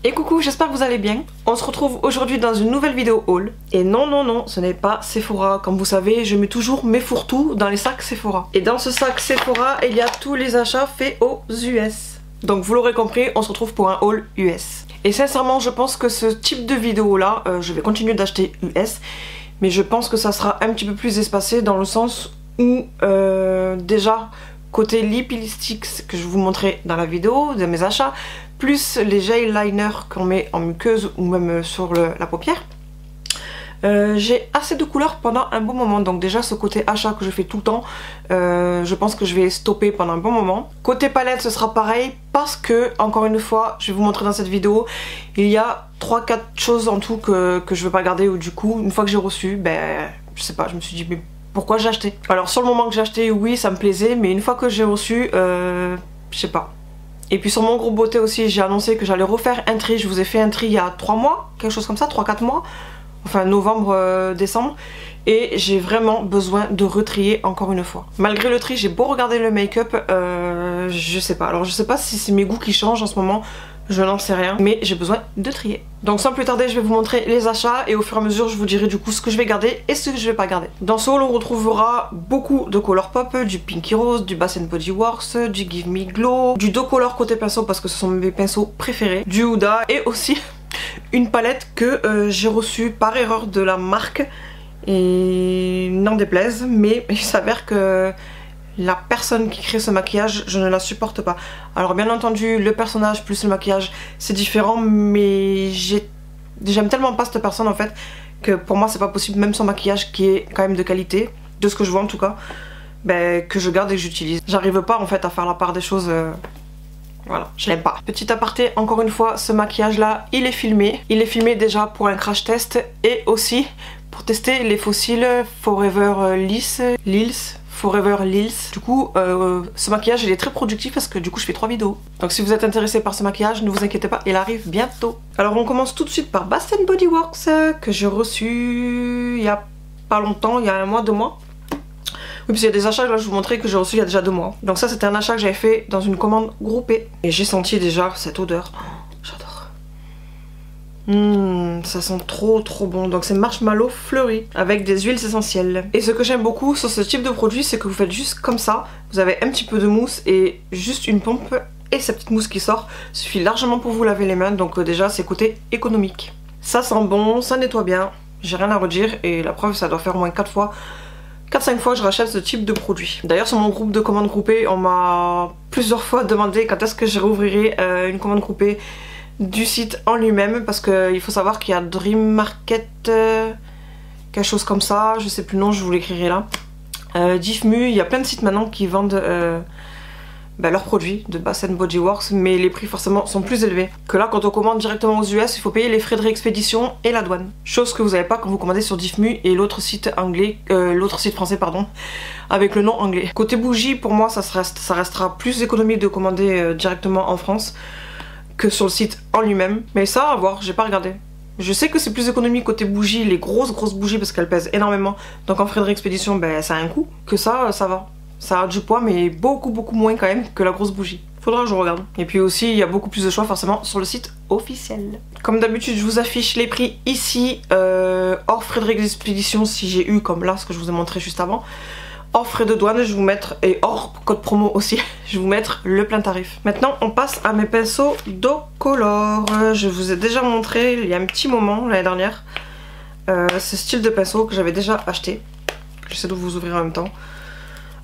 Et coucou, j'espère que vous allez bien. On se retrouve aujourd'hui dans une nouvelle vidéo haul. Et non, non, non, ce n'est pas Sephora. Comme vous savez, je mets toujours mes fourre-tout dans les sacs Sephora. Et dans ce sac Sephora, il y a tous les achats faits aux US. Donc vous l'aurez compris, on se retrouve pour un haul US. Et sincèrement, je pense que ce type de vidéo là, je vais continuer d'acheter US. Mais je pense que ça sera un petit peu plus espacé dans le sens où déjà côté lip lipsticks que je vous montrais dans la vidéo de mes achats, plus les gel liners qu'on met en muqueuse ou même sur la paupière, j'ai assez de couleurs pendant un bon moment. Donc déjà ce côté achat que je fais tout le temps, je pense que je vais stopper pendant un bon moment. Côté palette ce sera pareil parce que, encore une fois, je vais vous montrer dans cette vidéo, il y a 3-4 choses en tout que je veux pas garder, ou du coup une fois que j'ai reçu, ben je sais pas, je me suis dit mais pourquoi j'ai acheté. Alors sur le moment que j'ai acheté, oui ça me plaisait, mais une fois que j'ai reçu, je sais pas. Et puis sur mon groupe beauté aussi, j'ai annoncé que j'allais refaire un tri. Je vous ai fait un tri il y a 3 mois, quelque chose comme ça, 3-4 mois. Enfin novembre, décembre. Et j'ai vraiment besoin de retrier encore une fois. Malgré le tri, j'ai beau regarder le make-up, je sais pas. Alors je sais pas si c'est mes goûts qui changent en ce moment, je n'en sais rien. Mais j'ai besoin de trier. Donc sans plus tarder, je vais vous montrer les achats. Et au fur et à mesure, je vous dirai du coup ce que je vais garder et ce que je vais pas garder. Dans ce haul, on retrouvera beaucoup de Colourpop, du Pinky Rose, du Bath Body Works, du Give Me Glow, du Do Color côté pinceau parce que ce sont mes pinceaux préférés, du Huda et aussi une palette que j'ai reçue par erreur de la marque. Et n'en déplaise, mais il s'avère que la personne qui crée ce maquillage, je ne la supporte pas. Alors bien entendu, le personnage plus le maquillage, c'est différent, mais j'aime tellement pas cette personne en fait, que pour moi c'est pas possible, même son maquillage qui est quand même de qualité, de ce que je vois en tout cas, ben, que je garde et que j'utilise. J'arrive pas en fait à faire la part des choses... Voilà, je l'aime pas. Petit aparté, encore une fois, ce maquillage là, il est filmé. Il est filmé déjà pour un crash test et aussi pour tester les fossiles Forever Forever Lils. Du coup, ce maquillage il est très productif parce que du coup je fais 3 vidéos. Donc si vous êtes intéressé par ce maquillage, ne vous inquiétez pas, il arrive bientôt. Alors on commence tout de suite par Bath Body Works que j'ai reçu il y a pas longtemps, il y a 1 mois, 2 mois. Oui, parce qu'il y a des achats, là je vous montrais que j'ai reçu il y a déjà 2 mois. Donc ça c'était un achat que j'avais fait dans une commande groupée. Et j'ai senti déjà cette odeur. Oh, j'adore. Ça sent trop bon. Donc c'est marshmallow fleuri avec des huiles essentielles. Et ce que j'aime beaucoup sur ce type de produit, c'est que vous faites juste comme ça. Vous avez un petit peu de mousse et juste une pompe et cette petite mousse qui sort. Suffit largement pour vous laver les mains. Donc déjà c'est côté économique. Ça sent bon, ça nettoie bien. J'ai rien à redire et la preuve ça doit faire au moins 4-5 fois que je rachète ce type de produit. D'ailleurs sur mon groupe de commandes groupées, on m'a plusieurs fois demandé quand est-ce que je réouvrirai une commande groupée du site en lui-même, parce qu'il faut savoir qu'il y a Dream Market, quelque chose comme ça, je sais plus le nom, je vous l'écrirai là. Diffmu, il y a plein de sites maintenant qui vendent leurs produits de Bath Body Works, mais les prix forcément sont plus élevés. Que là quand on commande directement aux US, il faut payer les frais de réexpédition et la douane. Chose que vous n'avez pas quand vous commandez sur Diffmu et l'autre site anglais, l'autre site français pardon, avec le nom anglais. Côté bougie, pour moi ça restera plus économique de commander directement en France que sur le site en lui-même. Mais ça à voir, j'ai pas regardé. Je sais que c'est plus économique côté bougie, les grosses bougies parce qu'elles pèsent énormément. Donc en frais de réexpédition, ben ça a un coût. Que ça va. Ça a du poids mais beaucoup moins quand même que la grosse bougie. Faudra que je regarde. Et puis aussi il y a beaucoup plus de choix forcément sur le site officiel. Comme d'habitude je vous affiche les prix ici, hors frais de réexpédition si j'ai eu comme là ce que je vous ai montré juste avant. Hors frais de douane je vais vous mettre, et hors code promo aussi, je vais vous mettre le plein tarif. Maintenant on passe à mes pinceaux Do Color. Je vous ai déjà montré il y a un petit moment l'année dernière ce style de pinceau que j'avais déjà acheté. J'essaie de vous ouvrir en même temps.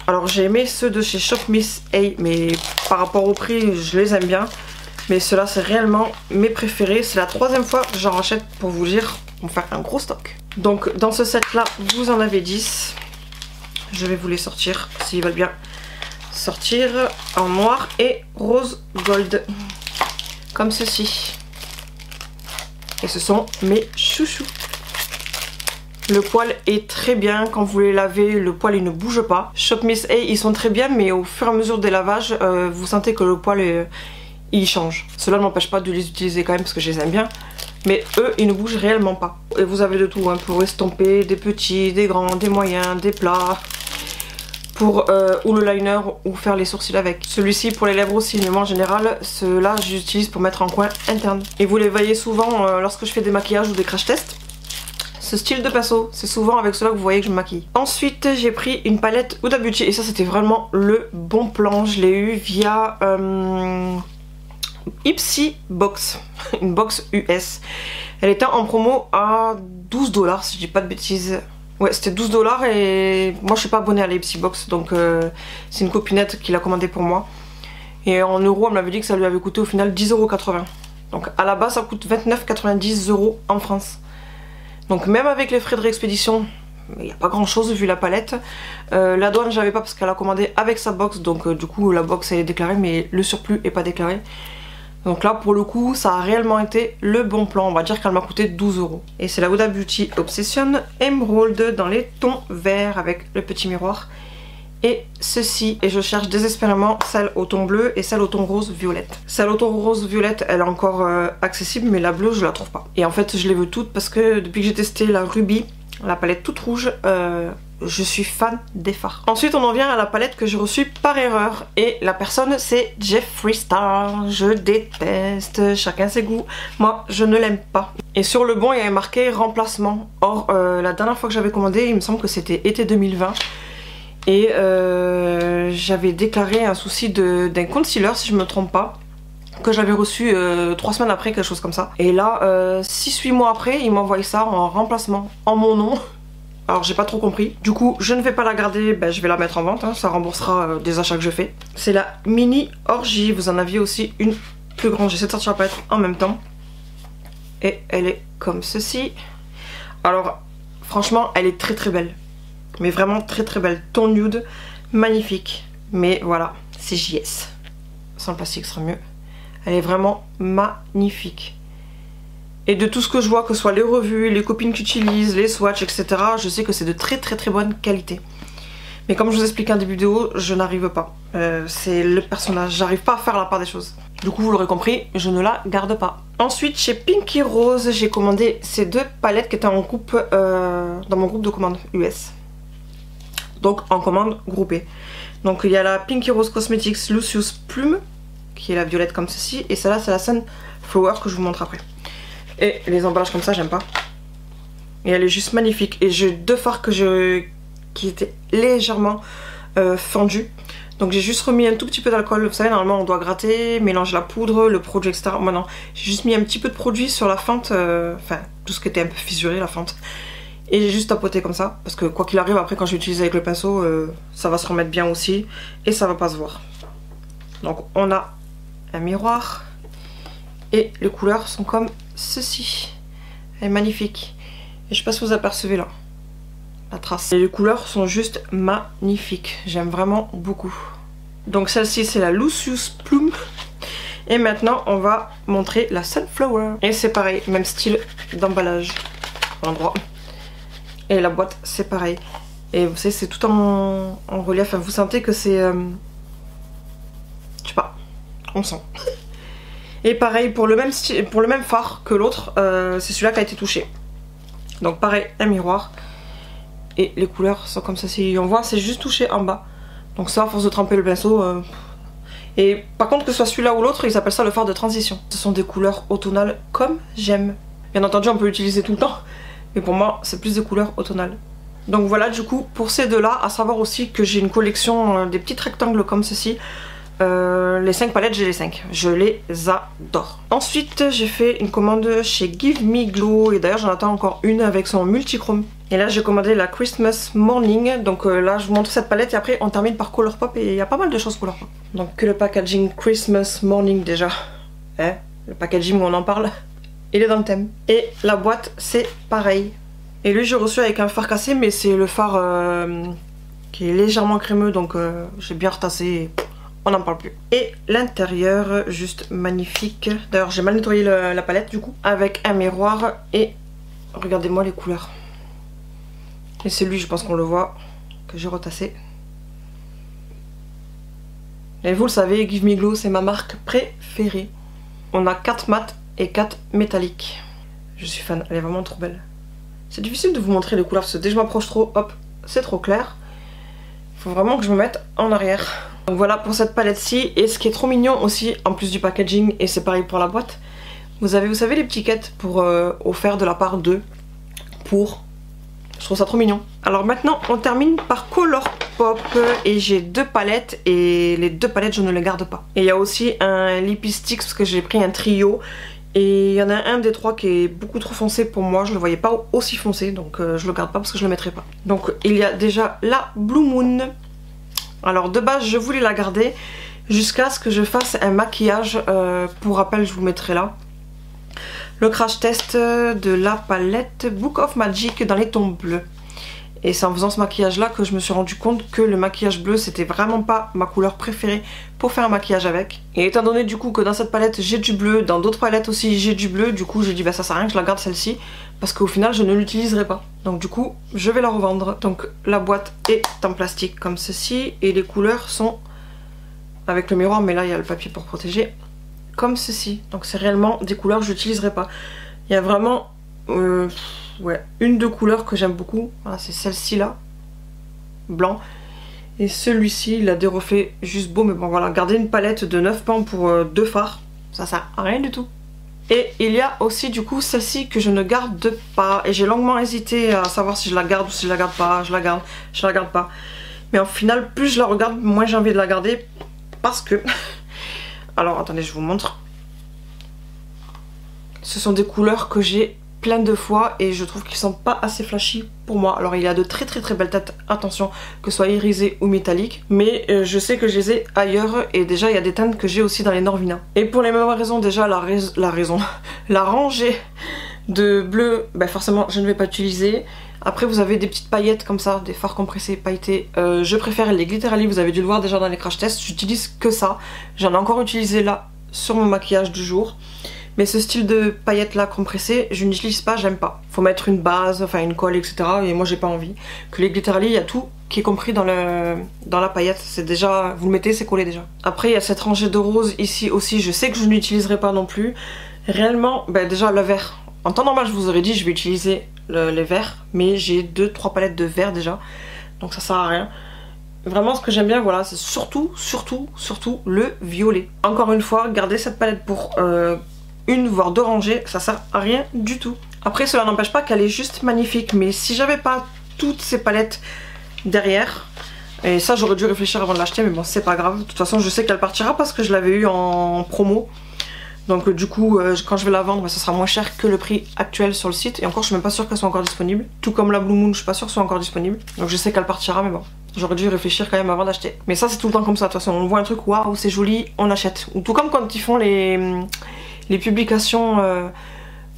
Alors j'ai aimé ceux de chez Shop Miss A, mais par rapport au prix je les aime bien. Mais ceux-là c'est réellement mes préférés. C'est la 3e fois que j'en rachète pour vous dire, on va faire un gros stock. Donc dans ce set là vous en avez 10. Je vais vous les sortir s'ils veulent bien sortir en noir et rose gold. Comme ceci. Et ce sont mes chouchous. Le poil est très bien, quand vous les lavez, le poil il ne bouge pas. Shop Miss A ils sont très bien, mais au fur et à mesure des lavages, vous sentez que le poil il change. Cela ne m'empêche pas de les utiliser quand même parce que je les aime bien. Mais eux ils ne bougent réellement pas. Et vous avez de tout, hein, pour estomper, des petits, des grands, des moyens, des plats. pour ou le liner ou faire les sourcils avec. Celui-ci pour les lèvres aussi, mais moi en général, ceux-là j'utilise pour mettre en coin interne. Et vous les voyez souvent lorsque je fais des maquillages ou des crash tests. Ce style de pinceau, c'est souvent avec cela que vous voyez que je me maquille. Ensuite, j'ai pris une palette Huda Beauty et ça c'était vraiment le bon plan. Je l'ai eu via Ipsy Box, une box US. Elle était en promo à 12 $, si je dis pas de bêtises. Ouais, c'était 12 $ et moi je suis pas abonnée à la Ipsy Box, donc c'est une copinette qui l'a commandé pour moi. Et en euros, elle m'avait dit que ça lui avait coûté au final 10,80 €. Donc à la base, ça coûte 29,90 € en France. Donc même avec les frais de réexpédition, il n'y a pas grand chose vu la palette. La douane j'avais pas parce qu'elle a commandé avec sa box, donc du coup la box elle est déclarée mais le surplus est pas déclaré. Donc là pour le coup ça a réellement été le bon plan, on va dire qu'elle m'a coûté 12 €. Et c'est la Huda Beauty Obsession Emerald dans les tons verts avec le petit miroir. Et ceci, et je cherche désespérément celle au ton bleu et celle au ton rose violette. Celle au ton rose violette elle est encore accessible, mais la bleue je la trouve pas. Et en fait je les veux toutes parce que depuis que j'ai testé la Ruby, la palette toute rouge, je suis fan des fards. Ensuite on en vient à la palette que j'ai reçue par erreur. Et la personne c'est Jeffree Star. Je déteste, chacun ses goûts. Moi je ne l'aime pas. Et sur le bon il y avait marqué remplacement. Or la dernière fois que j'avais commandé, il me semble que c'était été 2020. Et j'avais déclaré un souci d'un concealer si je me trompe pas, que j'avais reçu 3 semaines après, quelque chose comme ça. Et là 6-8 mois après il m'a envoyé ça en remplacement en mon nom. Alors j'ai pas trop compris. Du coup je ne vais pas la garder, je vais la mettre en vente, hein. Ça remboursera des achats que je fais. C'est la mini orgie, vous en aviez aussi une plus grande. J'essaie de sortir la palette en même temps. Et elle est comme ceci. Alors franchement elle est très très belle. Mais vraiment très très belle, ton nude, magnifique. Mais voilà, c'est JS. Sans le plastique ce sera mieux. Elle est vraiment magnifique. Et de tout ce que je vois, que ce soit les revues, les copines qui utilisent, les swatchs, etc. Je sais que c'est de très très très bonne qualité. Mais comme je vous expliquais en début de vidéo, je n'arrive pas. C'est le personnage, j'arrive pas à faire la part des choses. Du coup vous l'aurez compris, je ne la garde pas. Ensuite chez Pinky Rose, j'ai commandé ces deux palettes qui étaient en groupe, dans mon groupe de commandes US. Donc en commande groupée. Donc il y a la Pinky Rose Cosmetics Lucius Plume, qui est la violette comme ceci. Et celle-là c'est la Sunflower que je vous montre après. Et les emballages comme ça j'aime pas. Et elle est juste magnifique. Et j'ai deux fards qui étaient légèrement fendus. Donc j'ai juste remis un tout petit peu d'alcool. Vous savez normalement on doit gratter, mélanger la poudre, le produit, etc. Moi non, j'ai juste mis un petit peu de produit sur la fente. Enfin tout ce qui était un peu fissuré, la fente. Et j'ai juste tapoté comme ça, parce que quoi qu'il arrive, après quand je l'utilise avec le pinceau, ça va se remettre bien aussi, et ça va pas se voir. Donc on a un miroir, et les couleurs sont comme ceci. Elle est magnifique. Et je sais pas si vous apercevez là, la trace. Et les couleurs sont juste magnifiques, j'aime vraiment beaucoup. Donc celle-ci c'est la Lucius Plume. Et maintenant on va montrer la Sunflower. Et c'est pareil, même style d'emballage, l'endroit. Et la boîte c'est pareil. Et vous savez c'est tout en relief. Enfin, vous sentez que c'est je sais pas, on sent. Et pareil pour le même style, pour le même fard que l'autre, c'est celui-là qui a été touché. Donc pareil, un miroir. Et les couleurs sont comme ça. Si on voit c'est juste touché en bas. Donc ça à force de tremper le pinceau. Et par contre que ce soit celui-là ou l'autre, ils appellent ça le fard de transition. Ce sont des couleurs automnales comme j'aime. Bien entendu on peut l'utiliser tout le temps. Mais pour moi c'est plus des couleurs automnales. Donc voilà du coup pour ces deux là, à savoir aussi que j'ai une collection des petits rectangles comme ceci. Les 5 palettes j'ai les 5, je les adore. Ensuite j'ai fait une commande chez Give Me Glow. Et d'ailleurs j'en attends encore une avec son multichrome. Et là j'ai commandé la Christmas Morning. Donc là je vous montre cette palette et après on termine par Colourpop. Et il y a pas mal de choses Colourpop. Donc que le packaging Christmas Morning déjà, hein, le packaging où on en parle, il est dans le thème. Et la boîte c'est pareil. Et lui j'ai reçu avec un fard cassé, mais c'est le fard qui est légèrement crémeux. Donc j'ai bien retassé et on n'en parle plus. Et l'intérieur juste magnifique. D'ailleurs j'ai mal nettoyé la palette du coup. Avec un miroir et regardez-moi les couleurs. Et c'est lui je pense qu'on le voit que j'ai retassé. Et vous le savez, Give Me Glow c'est ma marque préférée. On a 4 mat et 4 métalliques. Je suis fan, elle est vraiment trop belle. C'est difficile de vous montrer les couleurs parce que dès que je m'approche trop, hop, c'est trop clair. Faut vraiment que je me mette en arrière. Donc voilà pour cette palette-ci. Et ce qui est trop mignon aussi, en plus du packaging, et c'est pareil pour la boîte, vous avez, vous savez, les étiquettes pour offert de la part de pour. Je trouve ça trop mignon. Alors maintenant, on termine par Colourpop et j'ai 2 palettes et les 2 palettes, je ne les garde pas. Et il y a aussi un Lippy Sticks parce que j'ai pris un trio. Et il y en a un des 3 qui est beaucoup trop foncé pour moi, je le voyais pas aussi foncé, donc je le garde pas parce que je le mettrai pas. Donc il y a déjà la Blue Moon. Alors de base je voulais la garder jusqu'à ce que je fasse un maquillage, pour rappel je vous mettrai là. Le crash test de la palette Book of Magic dans les tons bleus. Et c'est en faisant ce maquillage là que je me suis rendu compte que le maquillage bleu c'était vraiment pas ma couleur préférée pour faire un maquillage avec. Et étant donné du coup que dans cette palette j'ai du bleu, dans d'autres palettes aussi j'ai du bleu, du coup j'ai dit bah ça sert à rien que je la garde celle-ci parce qu'au final je ne l'utiliserai pas. Donc du coup je vais la revendre. Donc la boîte est en plastique comme ceci et les couleurs sont avec le miroir, mais là il y a le papier pour protéger, comme ceci. Donc c'est réellement des couleurs que je n'utiliserai pas. Il y a vraiment ouais, une de couleurs que j'aime beaucoup, voilà, c'est celle-ci là, blanc. Et celui-ci, il a des reflets juste beaux, mais bon voilà, garder une palette de 9 pans pour 2 fards, ça sert à rien du tout. Et il y a aussi du coup celle-ci que je ne garde pas, et j'ai longuement hésité à savoir si je la garde ou si je la garde pas, je la garde pas. Mais au final, plus je la regarde, moins j'ai envie de la garder, parce que... Alors attendez, je vous montre. Ce sont des couleurs que j'ai plein de fois et je trouve qu'ils sont pas assez flashy pour moi. Alors il y a de très belles têtes, attention, que ce soit irisé ou métallique, mais je sais que je les ai ailleurs et déjà il y a des teintes que j'ai aussi dans les Norvina. Et pour les mêmes raisons, déjà la rangée de bleu, ben forcément je ne vais pas utiliser. Après vous avez des petites paillettes comme ça, des fards compressés pailletés. Je préfère les Glitterally, vous avez dû le voir déjà dans les crash tests, j'utilise que ça. J'en ai encore utilisé là sur mon maquillage du jour. Mais ce style de paillettes là compressées, je n'utilise pas, j'aime pas. Faut mettre une base, enfin une colle, etc. Et moi j'ai pas envie. Que les Glitterally, il y a tout qui est compris dans la paillette. C'est déjà, vous le mettez, c'est collé déjà. Après il y a cette rangée de roses ici aussi, je sais que je n'utiliserai pas non plus. Réellement, ben déjà le vert. En temps normal je vous aurais dit je vais utiliser les verts, mais j'ai 2-3 palettes de vert déjà. Donc ça sert à rien. Vraiment ce que j'aime bien, voilà, c'est surtout le violet. Encore une fois, gardez cette palette pour... une voire 2 rangées, ça sert à rien du tout. Après cela n'empêche pas qu'elle est juste magnifique, mais si j'avais pas toutes ces palettes derrière, et ça j'aurais dû réfléchir avant de l'acheter, mais bon c'est pas grave, de toute façon je sais qu'elle partira parce que je l'avais eu en promo, donc du coup quand je vais la vendre ça sera moins cher que le prix actuel sur le site, et encore je suis même pas sûre qu'elle soit encore disponible, tout comme la Blue Moon je suis pas sûre qu'elle soit encore disponible, donc je sais qu'elle partira, mais bon j'aurais dû réfléchir quand même avant d'acheter. Mais ça c'est tout le temps comme ça, de toute façon on voit un truc waouh c'est joli, on achète, ou tout comme quand ils font les publications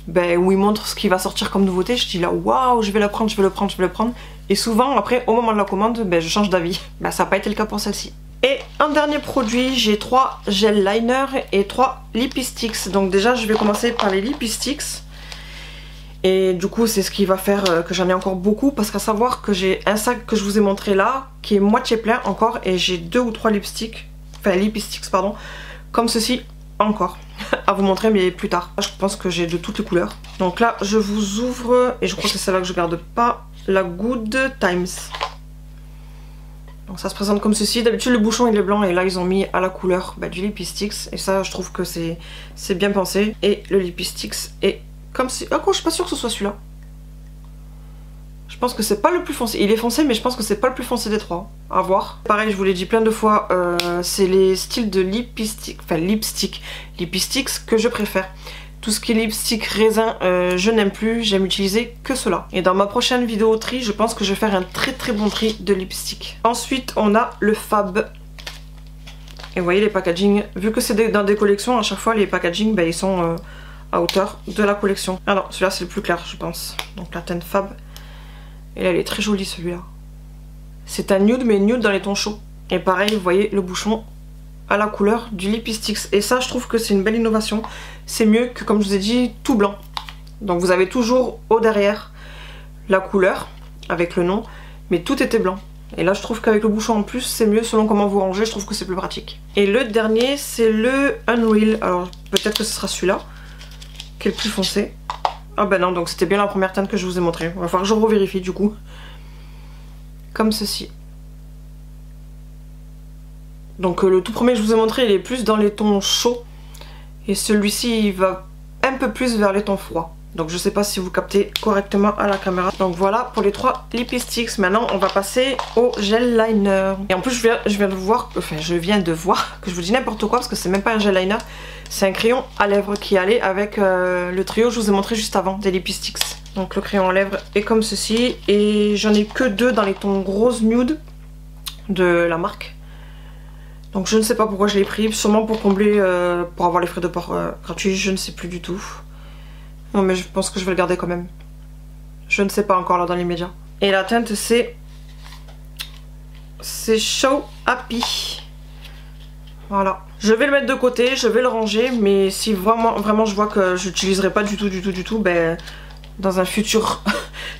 où ils montrent ce qui va sortir comme nouveauté, je dis là waouh je vais le prendre, et souvent après au moment de la commande je change d'avis. Ça n'a pas été le cas pour celle-ci. Et un dernier produit, j'ai 3 gel liners et 3 Lippy Sticks. Donc déjà je vais commencer par les Lippy Sticks, et du coup c'est ce qui va faire que j'en ai encore beaucoup, parce qu'à savoir que j'ai un sac que je vous ai montré là qui est moitié plein encore, et j'ai 2 ou 3 Lippy Sticks pardon, comme ceci encore à vous montrer, mais plus tard. Je pense que j'ai de toutes les couleurs. Donc là je vous ouvre, et je crois que c'est celle-là que je garde pas, la Good Times. Donc ça se présente comme ceci. D'habitude le bouchon il est blanc, et là ils ont mis à la couleur du Lippy Sticks, et ça je trouve que c'est bien pensé. Et le Lippy Sticks est comme si... Ah quoi, je suis pas sûre que ce soit celui-là. Je pense que c'est pas le plus foncé. Il est foncé, mais je pense que c'est pas le plus foncé des 3. À voir. Pareil, je vous l'ai dit plein de fois, c'est les styles de Lippy Sticks que je préfère. Tout ce qui est lipstick raisin, je n'aime plus, j'aime utiliser que cela. Et dans ma prochaine vidéo tri, je pense que je vais faire un très bon tri de lipstick. Ensuite, on a le Fab. Et vous voyez les packaging, vu que c'est dans des collections, à chaque fois les packaging, ils sont à hauteur de la collection. Ah non, celui-là c'est le plus clair, je pense. Donc la teinte Fab. Et là, elle est très jolie celui-là. C'est un nude, mais nude dans les tons chauds. Et pareil, vous voyez le bouchon à la couleur du Lippy Sticks. Et ça, je trouve que c'est une belle innovation. C'est mieux que, comme je vous ai dit, tout blanc. Donc vous avez toujours au derrière la couleur avec le nom, mais tout était blanc. Et là, je trouve qu'avec le bouchon en plus, c'est mieux selon comment vous rangez. Je trouve que c'est plus pratique. Et le dernier, c'est le Unreal. Alors peut-être que ce sera celui-là, qui est le plus foncé. Ah ben non, donc c'était bien la première teinte que je vous ai montrée. Il va falloir que je revérifie du coup. Comme ceci. Donc le tout premier que je vous ai montré, il est plus dans les tons chauds. Et celui-ci, il va un peu plus vers les tons froids. Donc je sais pas si vous captez correctement à la caméra. Donc voilà pour les 3 lipsticks. Maintenant on va passer au gel liner. Et en plus je viens de voir que je vous dis n'importe quoi parce que c'est même pas un gel liner. C'est un crayon à lèvres qui allait avec le trio que je vous ai montré juste avant des lipsticks. Donc le crayon à lèvres est comme ceci. Et j'en ai que 2 dans les tons rose nude de la marque. Donc je ne sais pas pourquoi je l'ai pris. Sûrement pour combler, pour avoir les frais de port gratuits. Je ne sais plus du tout. Non mais je pense que je vais le garder quand même. Je ne sais pas encore là dans les médias. Et la teinte c'est Show Happy. Voilà. Je vais le mettre de côté, je vais le ranger. Mais si vraiment je vois que je n'utiliserai pas du tout, ben, dans un futur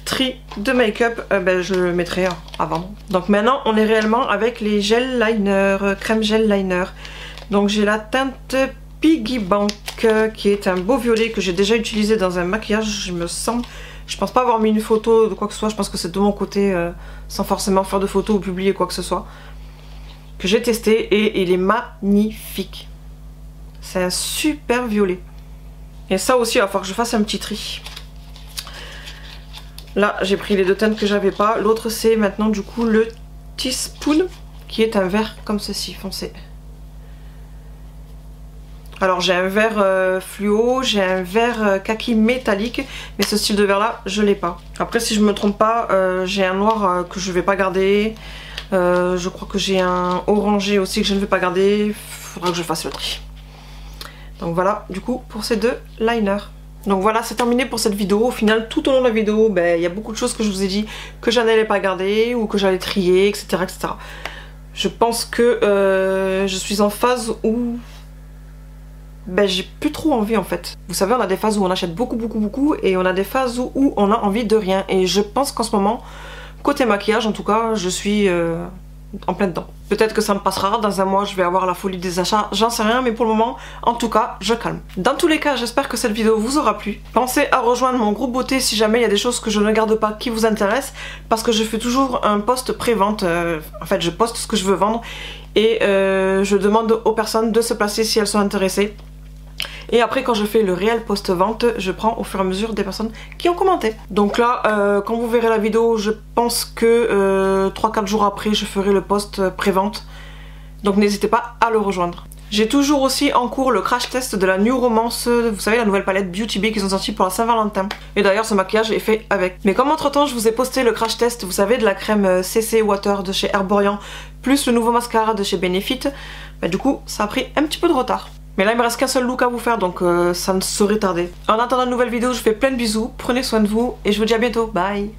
tri de make-up, ben, je le mettrai avant. Donc maintenant on est réellement avec les gel liner, crème gel liner. Donc j'ai la teinte Piggy Bank qui est un beau violet que j'ai déjà utilisé dans un maquillage, il me semble. Je pense pas avoir mis une photo de quoi que ce soit, je pense que c'est de mon côté sans forcément faire de photo ou publier quoi que ce soit. Que j'ai testé et il est magnifique. C'est un super violet. Et ça aussi il va falloir que je fasse un petit tri. Là j'ai pris les 2 teintes que j'avais pas. L'autre c'est maintenant du coup le Teaspoon qui est un vert comme ceci foncé. Alors j'ai un vert fluo, j'ai un vert kaki métallique, mais ce style de vert là je l'ai pas. Après si je me trompe pas, j'ai un noir que je vais pas garder, je crois que j'ai un orangé aussi que je ne vais pas garder, faudra que je fasse le tri. Donc voilà du coup pour ces 2 liners. Donc voilà c'est terminé pour cette vidéo. Au final tout au long de la vidéo ben, y a beaucoup de choses que je vous ai dit que je n'allais pas garder ou que j'allais trier etc. Je pense que je suis en phase où ben j'ai plus trop envie en fait. Vous savez on a des phases où on achète beaucoup et on a des phases où on a envie de rien. Et je pense qu'en ce moment, côté maquillage en tout cas, je suis en plein dedans. Peut-être que ça me passera, dans un mois je vais avoir la folie des achats, j'en sais rien, mais pour le moment, en tout cas, je calme. Dans tous les cas, j'espère que cette vidéo vous aura plu. Pensez à rejoindre mon groupe beauté si jamais il y a des choses que je ne garde pas qui vous intéressent, parce que je fais toujours un post pré-vente, en fait je poste ce que je veux vendre, et je demande aux personnes de se placer si elles sont intéressées. Et après quand je fais le réel post-vente, je prends au fur et à mesure des personnes qui ont commenté. Donc là, quand vous verrez la vidéo, je pense que 3-4 jours après, je ferai le post pré-vente. Donc n'hésitez pas à le rejoindre. J'ai toujours aussi en cours le crash test de la New Romance, vous savez la nouvelle palette Beauty Bay qu'ils ont sorti pour la Saint-Valentin. Et d'ailleurs ce maquillage est fait avec. Mais comme entre temps je vous ai posté le crash test, vous savez de la crème CC Water de chez Herborian, plus le nouveau mascara de chez Benefit, bah, du coup ça a pris un petit peu de retard. Mais là il me reste qu'un seul look à vous faire donc ça ne saurait tarder. En attendant une nouvelle vidéo je vous fais plein de bisous, prenez soin de vous et je vous dis à bientôt, bye.